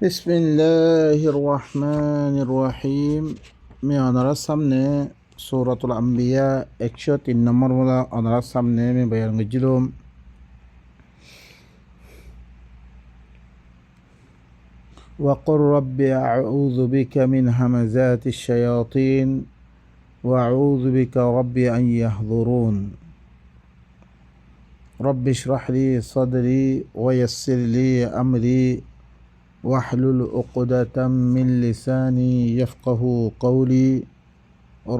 বিসমিল্লাহির রহমানির রহিম। আমি ওনার সামনে সূরাতুল আম্বিয়া 103 নম্বর বলা ওনার সামনে আমি বয়ান করছিলাম। وقل رب أعوذ بك من همزات الشياطين وأعوذ بك رب أن يحضرون رب اشرح لي صدري ويسر لي أمري واحلل عقدة من لساني يفقه قولي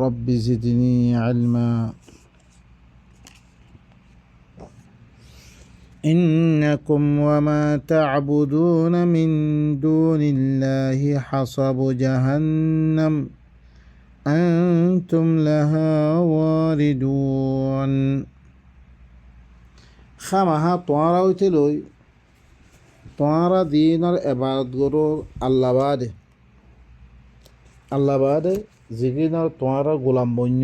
رب زدني علما إنكم وما تعبدون من دون الله حصب جهنم أنتم لها واردون খামাহা তোমরা হইতে লই তোমরা দিনের এবাদত করো আল্লাহ বাদে যিকিনৰ তোমরা গোলাম বন্য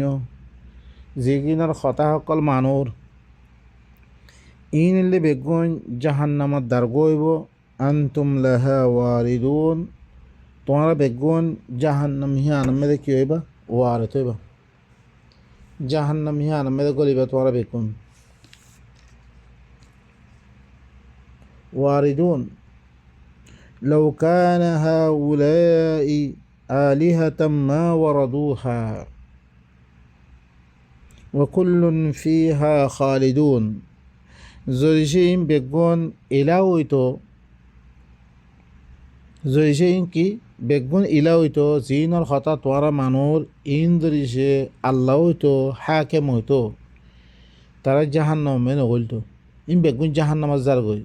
যিকিনৰ হতাসকল মানুর ইনলে বেগুন জাহান্নামত দার গইব আনতুম লাহা ওয়ারিদুন তোমরা বেগুন জাহান্নাম হিয়ান মেরে কি হইবা ওয়ারিত হইবা জাহান্নাম হিয়ান মেরে গলিবা তোমরা বেগুন واردون لو كان هؤلاء آلهة ما وردوها وكل فيها خالدون জরিশিন বেগুন ইলাউইতো জরিশিন কি বেগুন ইলাউইতো জিনর হতা তোরা মানুর ইন্দরিশে আল্লাহ হইতো হাকেম হইতো তারা জাহান্নামে নগলতো ইন বেগুন জাহান্নামাজ যার গই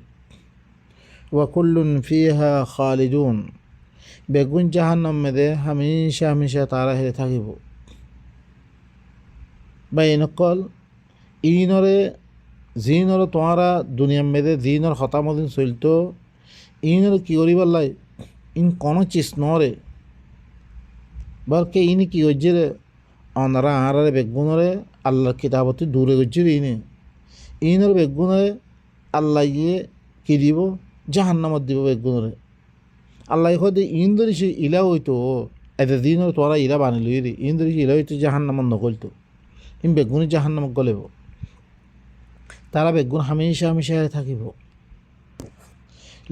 ওয়াকুল্লুন ফিহা খালিদুন বেগুন জাহান্নাম মেদে হামেশা হামেশা তারা হেরে থাকিব বা এনেকল ইনরে জিনর তোমরা দুনিয়ার মেদে জিনর হতামদিন চলতো ইনর কি করিবার লাই ইন কোনো চিজ নরে বলকে ইনি কি হচ্ছে রে অনারা আঁরারে বেগুনরে আল্লাহর কিতাবতে দূরে গজ্জি ইনর বেগুনরে আল্লাহ গিয়ে কি দিব জাহান্নামত দিব বেগুনরে আল্লাহ হয়তো ইন্দরি সে ইলা হইতো এতে দিনর তোরা ইলা বানিল রে ইন্দরি ইলা হইতো জাহান্নামত নকলতো ইন বেগুনি জাহান্নামত গলেব তারা বেগুন হামেশা হামেশা থাকিব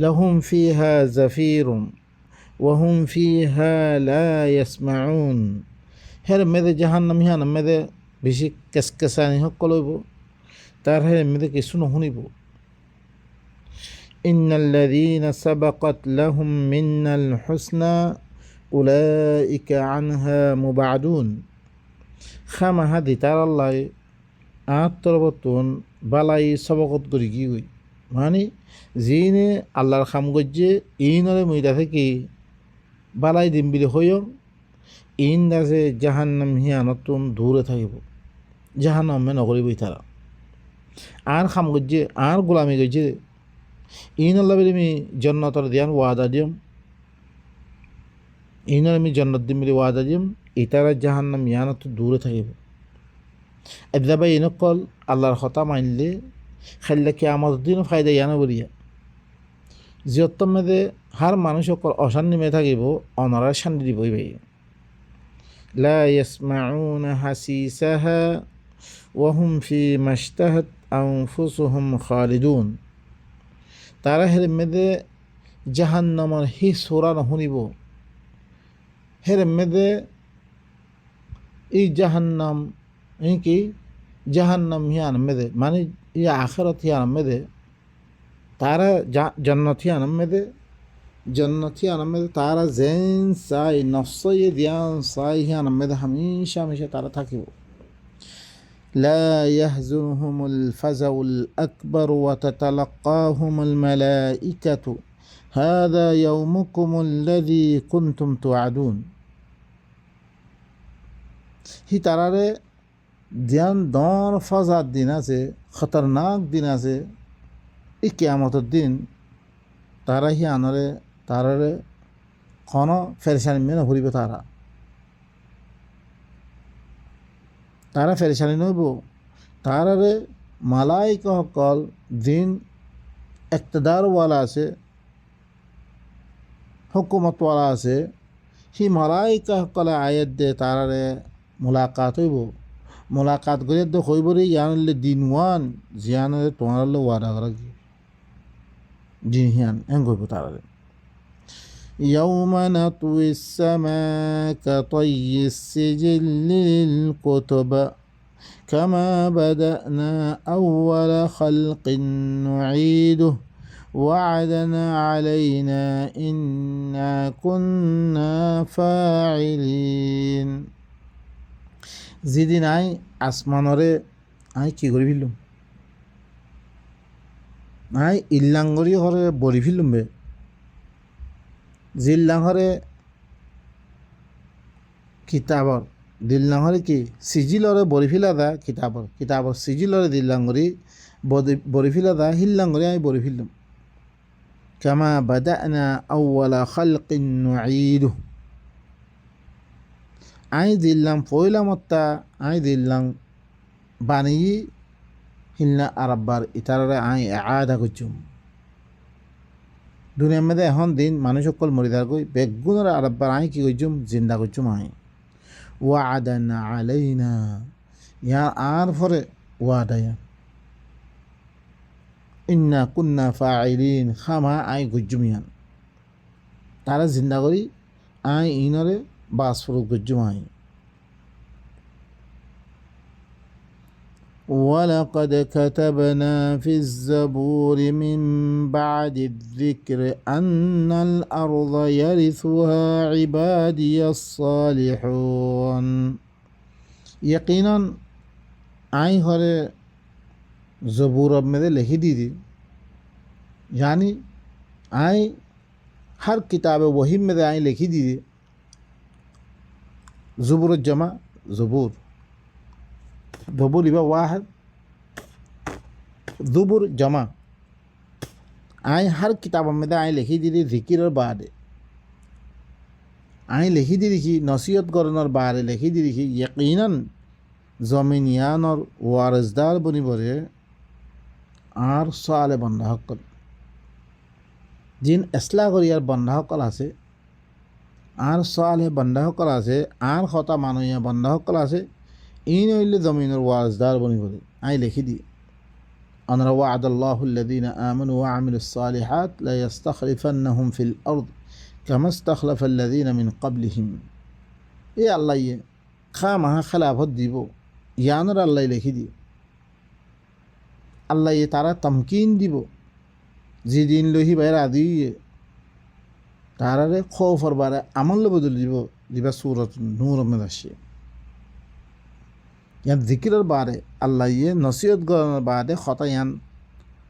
লাহুম ফিহা জাফিরুন ওয়াহুম ফিহা লা ইয়াসমাউন হের মেদে জাহান্নাম হিয়ান মেদে বেশি কেসকেসানি হক কলইব তার হের মেদে কিছু নশুনিব ইন্নাল্লাযীনা সাবাকাত লাহুম মিন্নাল হুসনা উলাইকা আনহা মুবাদুন খামাহা দিতার আল্লাহ আত্মরবতন বালাই সবকত করি কি গই মানে যিনে আল্লাহর খাম গজ্জে ইনরে মইদা থেকে বালাই দিম বিলি হইও ইন দাসে জাহান্নাম হিয়ানতুন দূরে থাকিব জাহান্নামে নকরিবই তারা আর খাম গজ্জে আর গোলামি গজ্জে ইন আল্লাহ বলে আমি জন্নতর দিয়ান ওয়াদা দিম ইনর আমি জন্নত দিম বলে ওয়াদা দিম ইতারা জাহান্নাম হিয়ানত দূরে থাকিব এদাবাই ইনকল আল্লাহর হতা মানলে খাইলে কি আমার দিনও ফায়দা ইয়ানো বলিয়া যত মেদে হার মানুষ অশান্তি মে থাকিব অনরার শান্তি দিবই ভাই লা ইয়াসমাউনা হাসিসাহা ওয়া হুম ফি মাশতাহাত আনফুসুহুম খালিদুন তারা হের মেদে জাহান্নামের হি সোরা শুনিব হের মেদে এই জাহান্নাম কি জাহান্নাম হিয়ান মেদে মানে এই আখেরাত হিয়ান মেদে তারা জন্নত হিয়ান মেদে তারা যেন চাই নফসয়ে দিয়ান চাই হিয়ান মেদে হামেশা হামেশা তারা থাকিব লা ইয়াহজুনুহুমুল ফাজাউল আকবার ওয়া তাতালাক্কাহুমুল মালাইকাতু হাযা ইয়াউমুকুমুল্লাযী কুনতুম তুআদুন হি তারারে ধ্যান দন ফজার দিন আছে খতরনাক দিন আছে এই কিয়ামতের দিন তারা হি আনরে তারারে কোনো ফেরেশানি মেনে ঘুরিবে তারা ফেরেশানি নইব তারারে মালাইকা সকল দিন ইক্তদারওয়ালা আছে হুকুমত ওয়ালা আছে সি মালাইকা সকলে আয়াত দে তারারে মোলাকাত হইব মোলাকাত করে তো হইবরে ইয়ানলে দিন ওয়ান জিয়ানলে তোমার ওয়াদা করা কি দিন হিয়ান এন করব তারারে يوم نطوي السماء كطي السجل للكتب كما بدأنا أول خلق نعيده وعدا علينا إنا كنا فاعلين যেদিন আই আসমানরে আই কি করে ফেললুম আই ইল্লাঙ্গরি হরে বলি ফেললুম বে জিল্লাহরে কিতাবর দিল্লাহরে কি সিজিলরে বরি ফেলা দা কিতাবর সিজিলরে দিল্লাঙ্গরি বরি ফেলা দা হিল্লাঙ্গরি আই বরি ফেললুম কামা বাদানা আউওয়ালা খালকিন নুঈদু আই দিল্লাম পয়লামত্তা আই দিল্লাম বানিয়ে হিলনা আরব্বার ইতারে আই আদা করছুম দুনিয়ার মধ্যে এখন দিন মানুষ সকল মরিদার কই বেগুনের আরব্বার আই কি করছুম জিন্দা করছুম আই ওয়াদানা আলাইনা ইয়া আর পরে ওয়াদায়া ইন্না কুন্না ফাইলিন খামা আই গুজুম ইয়ান তারা জিন্দা করি আই ইনরে বাসফর গুজুম আই ولقد كتبنا في الزبور من بعد الذكر أن الأرض يرثها عبادي الصالحون يقينا آئی ہرے زبور اب میں لکھی دی تھی یعنی آئی ہر کتاب وحی میں آئی لکھی دی تھی زبور الجمع زبور زبور يبقى واحد زبور جمع آئی ہر کتاب میں آئی لکھی دی تھی ذکر اور بعد آئی لکھی دی تھی نصیحت کرن اور بعد لکھی دی تھی یقیناً জমিনিয়ান আর ওয়ারেসদার বনি বলে আর সালে বন্ধাসকল যিন এসলা করিয়ার বন্ধাসকল আছে আর সালে বন্ধাসকল আছে আর হতা মানুহিয়া বন্ধাসকল আছে ইন হইলে জমিনের ওয়ারেসদার বনি বলে আই লিখি দি أن وعد الله الذين آمنوا وعملوا الصالحات لا يستخلفنهم في الأرض كما استخلف الذين من قبلهم إيه الله خامها خلافت ديبو ইয়ানোর আল্লাহ লিখি দিও আল্লাহ তারা তমকিন দিব যেদিন লহি বাইরে আদি তারারে খৌফর বারে আমল বদল দিব দিবা সুরত নূর মেদাসে ইয়ান জিকিরের বারে আল্লাহ নসিহত করার বাদে খতা ইয়ান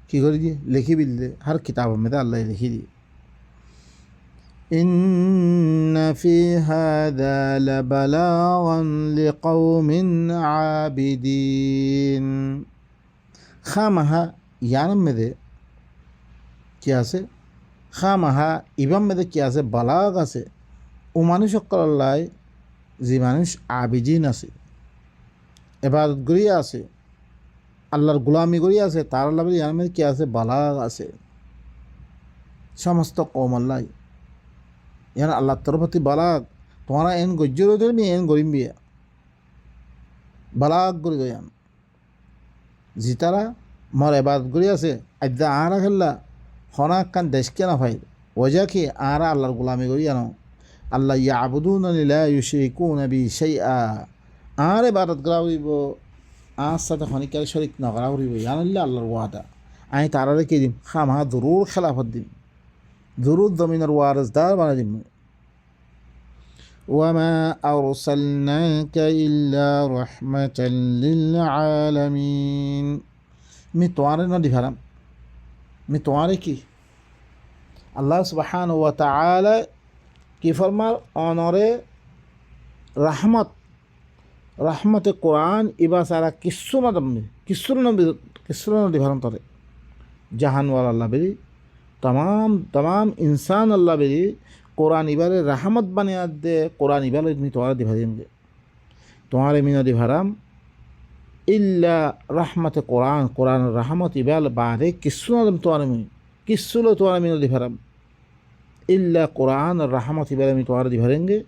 কি করে দিয়ে লিখি বিলদে হর কিতাব মেদে আল্লাহ লিখি দিয়ে إن في هذا لبلاغا لقوم عابدين خامها يعني مده क्या से খামাহা ইবাম মেদে কি আছে বালাগ আছে ও মানুষ সকলাই যে মানুষ আবিজিন আছে ইবাদত করি আছে আল্লাহর গোলামি করি আছে তার আল্লাহ ইয়ার মধ্যে কি আছে বালাগ আছে সমস্ত কওম আল্লাহ ইয়ান আল্লাহ তরফতি বালাগ তোমারা এন গজ্জর ধরবি এন গরিম বিয়া বালাগ করে গয়ান জিতারা মর এবাদত করি আছে আদ্যা আরা খেললা হনা কান দেশকে না ভাই ওজা কি আরা আল্লাহর গোলামি করি আনো আল্লাহ ইয়াবুদুনা লা ইউশরিকুনা বি শাইআ আর ইবাদত করা হইব আর সাথে খনিকার শরিক না করা হইব ইয়ান আল্লাহর ওয়াদা আই তারারে কি দিম খামা জরুর খেলাফত দিম জরুর জমিনের ওয়ারিসদার বানাই দিম ওয়ামা আরসালনাকা ইল্লা রাহমাতাল লিল আলামিন মি তোয়ারে না দিভারাম মি তোয়ারে কি আল্লাহ সুবহানাহু ওয়া তাআলা কি ফরমার অনরে রহমতে কোরআন ইবা সারা কিচ্ছু না দমনি কিচ্ছু না দিভারাম তরে জাহানওয়ালা আল্লাহ বেরি तमाम इंसान अल्लाह बेरी कुरान इबारे रहमत बने दे कुरान इबारे मी तुम्हारा दिभा देंगे तुम्हारे मीना दिभाराम इल्ला रहमत कुरान रहमत इबाल बारे किस्सु ना तुम्हारे मी किस्सु लो तुम्हारे मीना दिभाराम ইল্লা কোরআন আর রাহমত ইবার আমি তোমার দিভারেঙ্গে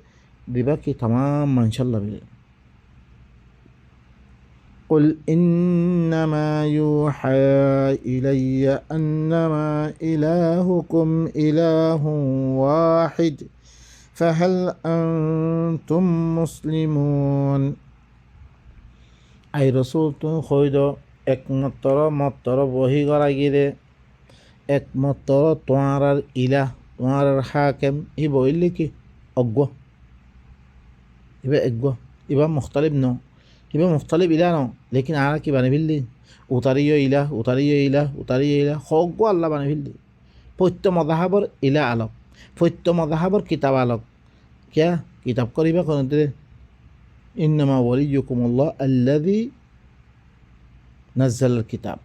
দিবা কি तमाम মানশাল্লাহ বিলে قل إنما يوحى إلي أنما إلهكم إله واحد فهل أنتم مسلمون أي رسول خيد একমাত্র মাত্র বহি করা গিরে একমাত্র তোমার ইলাহ তোমার হাকেম ই বইলে কি অজ্ঞ ইবা অজ্ঞ ইবা মুখতালিফ ন ইবা মুখতালিফ ইলা ন লেকিন আর কি বানি ফেললি উতারিও ইলাহ সজ্ঞ আল্লাহ বানি ফেললি পত্য মজাহাবর ইলা আলক পত্য মজাহাবর কিতাব আলক কিয়া কিতাব করিবা কোনতে ইন্নামা ওয়ালিয়ুকুমুল্লাহ আল্লাযী নাজ্জালাল কিতাব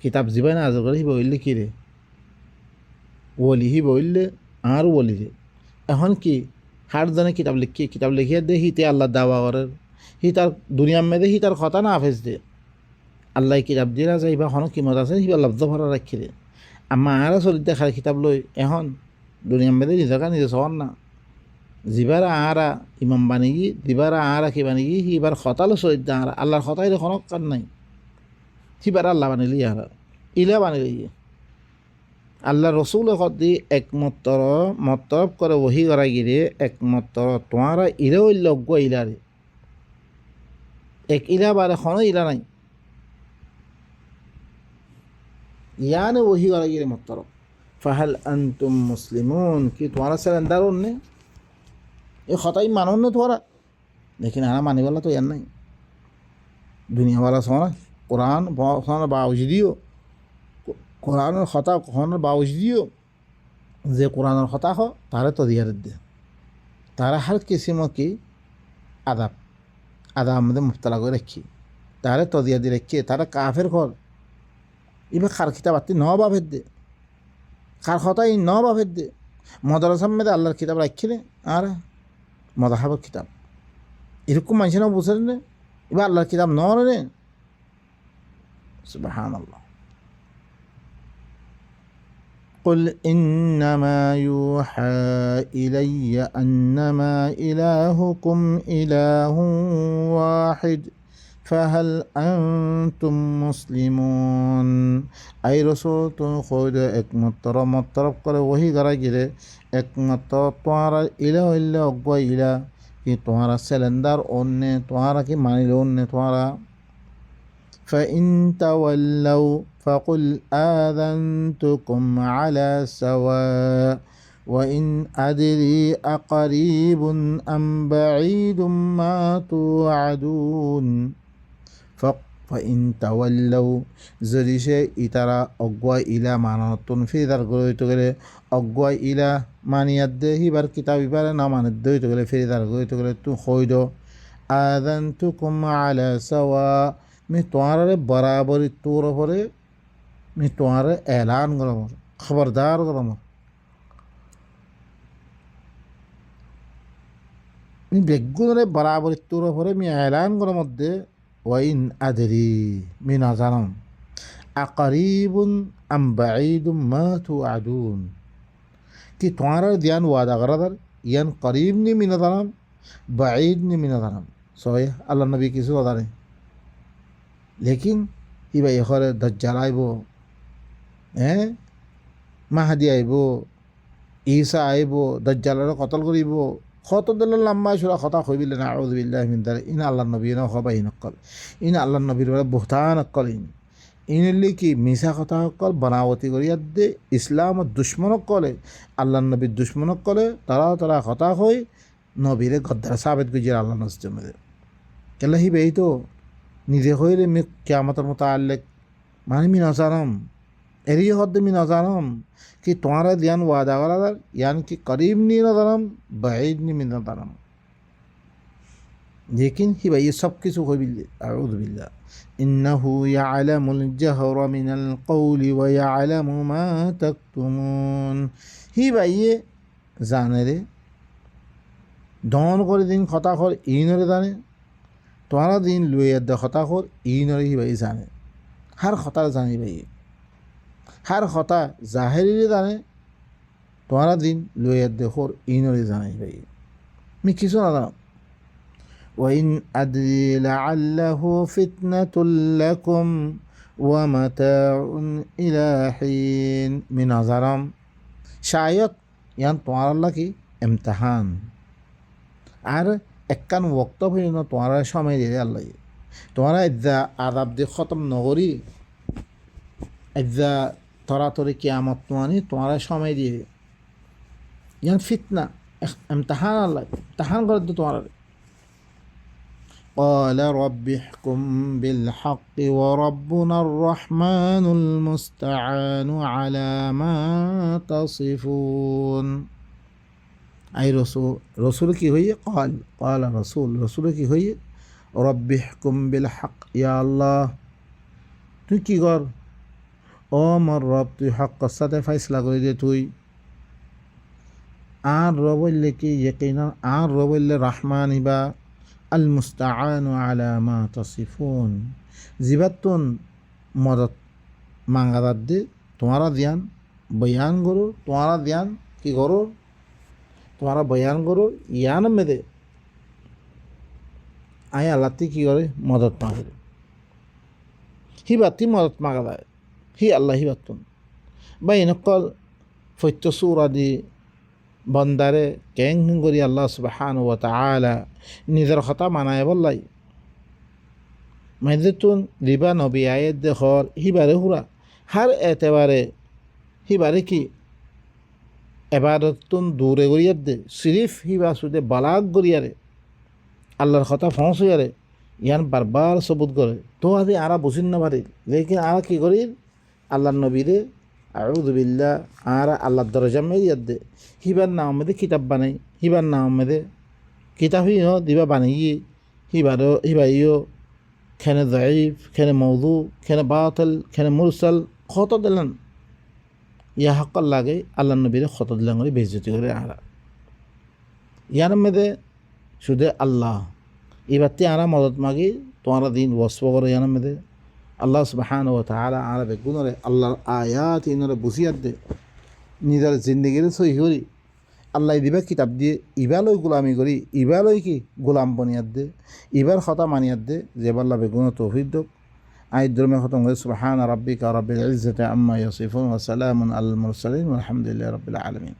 কিতাব জিবাই না আজর করে হি বইলে কি রে ওলি হি বইলে আর ওলি রে এখন কি হার জনে কিতাব লিখিয়ে দে হিতে আল্লাহ দাওয়া করার হি তার দুনিয়ার মেয়েদে হি তার কথা না হাফেজ দে আল্লাহ কিতাব দিয়ে যাইবা হন কিমত আছে হিবা লব্ধ ভরা রাখি দে আম্মা আরা চলিত দেখার কিতাব লই এখন দুনিয়ার মেয়েদে নিজেকা নিজে সহন না জিবারা আরা ইমাম বানিগি দিবারা আরা কি বানিগি হিবার খতালো চলিত দে আরা আল্লাহর খতাই দেখুন কার নাই হিবার আল্লাহ বানিলি আর ইলা বানিলি আল্লাহ রসুল দি একমাত্র মতলব করে ওহি করা গিরে একমাত্র তোমারা ইলেও লজ্ঞ ইলারে এক ইলা বারে কোনো ইলা নাই ইয়ানে ওহি করা গিরে মাত্র ফাহাল আনতুম মুসলিমুন কি তোমারা সেরেন্ডার নে এ খতাই মানুন না তোরা লেকিন আনা মানিবালা তো ইয়ার নাই দুনিয়াওয়ালা সোনা কোরআন বাউজদিও কোরআনের কথা কখনোর বাউজদিও যে কোরআনের কথা হ তারে তো দিয়ার দে তারা হার কিসিম কি আদাব আমাদের মুফতলা করে রাখি তারে তো দিয়া দিয়ে রাখি তারা কাফের ঘর এবার খার কিতাব আত্মি ন বাভের দে খার কথা এই ন বাভের দে মদারসার মেয়েদের আল্লাহর কিতাব রাখি আর মদাহাবের কিতাব এরকম মানুষ না বুঝে নে এবার আল্লাহর কিতাব ন রে সুবহানাল্লাহ قل إنما يوحى إلي أنما إلهكم إله واحد فهل أنتم مسلمون أي رسول خود একমাত্র মতলব করে ওহি করা গেলে একমাত্র তোমার ইলাহ ইল্লা অজ্ঞ ইলা কি তোমার সিলিন্ডার অন্য তোমার কি মানিল অন্য তোমার فإن تولوا فقل آذنتكم على سواء وإن أدري أقريب أم بعيد ما توعدون فإن تولوا زريشة إترى أقوى إلى معناتون في ذر قلوي تقول أقوى إلى معنى يده بار كتابي بار نمان الدوي تقول في ذر قلوي تقول تخويدو آذنتكم على سواء मैं तुम्हारे बराबरी तौर पर मैं तुम्हारे ऐलान करूँ खबरदार करूँ मैं बेगुनरे बराबरी तौर पर मैं ऐलान करूँ मध्य वाइन अदरी मैं ना जानूँ अकरीबुन अम बाइदुम मा तुअदून कि तुम्हारा ध्यान वादा करा दर यान करीब नहीं मैं ना जानूँ बाइद नहीं मैं ना जानूँ सोए अल्लाह नबी किसी वादा नहीं লেকিন ইবা এখরে দজ্জাল আইব মাহাদি আইব ঈসা আইব দজ্জালরে কতল করিব কত দিন লম্বা সুরা কথা কইবিলে না আউযু বিল্লাহি মিন যালিক ইন আল্লাহর নবী না হবাই নকল ইন আল্লাহর নবীর বুহতান নকল ইনলি কি মিছা কথা কল বানাওয়াতি করিয়া দে ইসলাম দুশ্মন কলে আল্লাহর নবীর দুশ্মন কলে তারা কথা কই নবীরে গদ্দার সাবেত গুজির আল্লাহ নজমে কেলা হি বেই তো নিজে হইলে মি কিয়ামতের মুতাআল্লিক মানে মি নজানম এরি হদ মি নজানম कि तुम्हारा ध्यान वादा वाला यानी कि करीब नहीं नजरम बाइद नहीं में नजरम लेकिन ही भाई ये सब किस हो बिल्ले अऊज़ु बिल्लाह इन्नहु यअलमुल जहर मिनल कौलि व यअलमु मा तक्तुमून ही भाई ये जाने रे डॉन করে দিন কথা কর ইনরে জানে তোমারা দিন লুয়ে দে কথা কর ইনরে ही भाई जाने हर खता जाने भाई हर खता जाहिरी जाने তোমারা দিন লইয়া দেখোর ইনরে জানাই ভাই আমি কিছু না জানো وإن أدري لعله فتنة لكم ومتاع إلى حين من نظرم শায়দ ইয়ান তোমার লাগি ইমতিহান আর একখান ওক্ত পর্যন্ত তোমার সময় দিয়ে আল্লাহ তোমার এজা আদাব দিয়ে খতম নগরী এজা তরাতরি কিয়ামত তোমার সময় দিয়ে ইয়ান ফিতনা ইমতিহান আল্লাহ ইমতিহান করে তো তোমার قال رب احكم بالحق وربنا الرحمن المستعان على ما تصفون أي رسول কি হইয়ে قال رسول কি হইয়ে رب احكم بالحق يا الله তুই কি কর ও আমার রব তুই হকের সাথে ফয়সালা করে দে তুই আর রবইলে কি ইয়াকিনা আর রবইলে রহমান ইবা আল মুস্তাআনু আলা মা তাসিফুন জিবাতুন মদত মাঙ্গাদার দে তোমারা ধ্যান বয়ান করো তোমারা ধ্যান কি করো তোমারা বয়ান করো ইয়ান মেদে আয় আল্লাহ কি করে মদত মাগে হিবাতি মদত মাগা দেয় হি আল্লাহ হিবাতুন বা এনেকল ফৈত্য সুরা দি বন্দারে কেং করি আল্লাহ সুবহানাহু ওয়া তাআলা নিজের কথা মানায় বললাই মেজেতুন রিবা নবী আয়েত দেখর হিবারে হুরা হার এতেবারে হিবারে কি এবারতুন দূরে গড়িয়ার দে সিরিফ হিবা সুদে বালাক গড়িয়ারে আল্লাহর কথা ফসইয়ারে ইয়ান বারবার সবুত করে তো আদি আরা বুঝিন না পারি লেকিন আরা কি করি আল্লাহর নবীরে আউযু বিল্লাহ আরা আল্লাহর দরজা মেরিয়ার দে হিবার নাম মেদে কিতাব বানাই হিবার নাম মেদে কিতাব হি দিবা বানাইয়ে হিবাইও খেনে যাইফ খেনে মৌদু খেনে বাতিল খেনে মুরসাল কত দিলেন ইয়া হকল লাগে আল্লাহ নবীরে কত দিলেন করে বেইজ্জতি করে আরা ইয়ার মেদে শুধু আল্লাহ এবারতে আরা মদত মাগি তোমারা দিন ওয়াসফ করে ইয়ার মেদে আল্লাহ সুবহানাহু ওয়া তাআলা আরা বেগুনরে আল্লাহর আয়াত ইনরে বুঝিয়ার দে নিজের জিন্দগির সহি করি আল্লাহ দিবা কিতাব দিয়ে ইবালই গোলামি করি ইবালই কি গোলাম বনিয়ার দে ইবার কথা মানিয়ার দে যে আল্লাহ বেগুন তৌফিক দোক আই ধর্মে খতম করে সুবহান রাব্বিকা রাব্বিল ইজ্জাতি আম্মা ইয়াসিফুন ওয়া সালামুন আলাল মুরসালিন ওয়া আলহামদুলিল্লাহি রাব্বিল আলামিন।